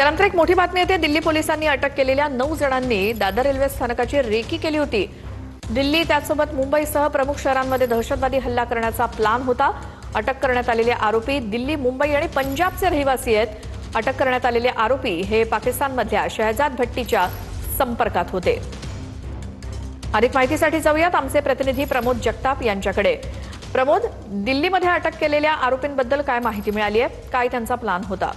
यानंतर एक मोठी बातमी येते। दिल्ली पोलिसांनी अटक केलेल्या 9 जणांनी दादर रेल्वे स्थानकाची रेकी केली होती। दिल्ली त्यासोबत मुंबईसह प्रमुख शहरांमध्ये दहशतवादी हल्ला करण्याचा प्लॅन होता। अटक करण्यात आलेले आरोपी दिल्ली, मुंबई आणि पंजाबचे रहिवासी आहेत। अटक करण्यात आलेले आरोपी हे पाकिस्तानमधल्या शहजाद भट्टीच्या संपर्कात होते। अधिक माहितीसाठी जाऊयात आमचे प्रतिनिधी प्रमोद जगताप यांच्याकडे। प्रमोद, दिल्लीमध्ये अटक केलेल्या आरोपींबद्दल काय माहिती मिळाली आहे? काय त्यांचा प्लॅन होता?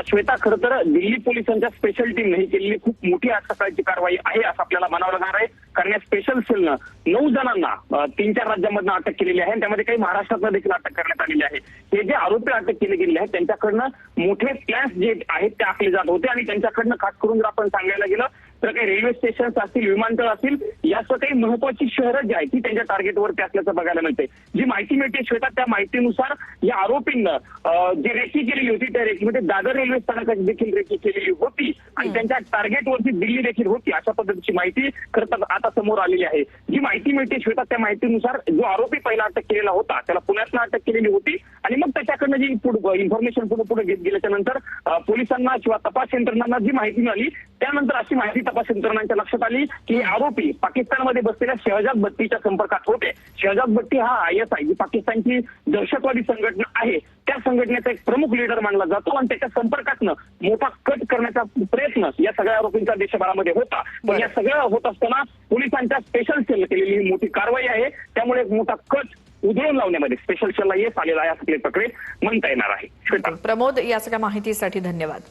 श्वेता, खरं तर दिल्ली पोलिसांच्या स्पेशल टीमने ही केलेली खूप मोठी आज सकाळची कारवाई आहे असं आपल्याला म्हणावं लागणार आहे। कारण या स्पेशल सेलनं 9 जणांना 3-4 राज्यांमधून अटक केलेली आहे। त्यामध्ये काही महाराष्ट्रातनं देखील अटक करण्यात आलेली आहे। हे जे आरोपी अटक केले गेले आहेत त्यांच्याकडनं मोठे प्लॅन्स जे आहेत ते आखले जात होते आणि त्यांच्याकडनं खास करून जर आपण सांगायला गेलं तर काही रेल्वे स्टेशन असतील, विमानतळ असतील, याचं काही महत्वाची शहरं जी आहेत ती त्यांच्या टार्गेटवरती असल्याचं बघायला मिळते। जी माहिती मिळते श्वेता, त्या माहितीनुसार या आरोपींना जी रेकी केलेली होती त्या रेकीमध्ये दादर रेल्वे स्थानकाची देखील रेकी केलेली होती आणि त्यांच्या टार्गेटवरती दिल्ली देखील होती अशा पद्धतीची माहिती खरं तर आता समोर आलेली आहे। जी माहिती मिळते श्वेता, त्या माहितीनुसार जो आरोपी पहिला अटक केलेला होता त्याला पुण्यातनं अटक केलेली होती आणि मग त्याच्याकडनं जी इन्फॉर्मेशन पुढे घेत गेल्याच्या नंतर पोलिसांना किंवा तपास यंत्रणांना जी माहिती मिळाली त्यानंतर अशी माहिती तपास यंत्रणांच्या लक्षात आली की आरोपी पाकिस्तानमध्ये बसलेल्या शहजाद भट्टीच्या संपर्कात होते। शहजाद भट्टी हा ISI जी पाकिस्तानची दहशतवादी संघटना आहे त्या संघटनेचा एक प्रमुख लीडर मानला जातो आणि त्याच्या संपर्कातनं मोठा कट करण्याचा प्रयत्न या सगळ्या आरोपींचा देशभरामध्ये होता। पण या सगळं होत असताना पोलिसांच्या स्पेशल सेल केलेली ही मोठी कारवाई आहे। त्यामुळे एक मोठा कट उधळून लावण्यामध्ये स्पेशल सेलला यश आलेला आहे असं प्रकारे म्हणता येणार आहे। प्रमोद, या सगळ्या माहितीसाठी धन्यवाद।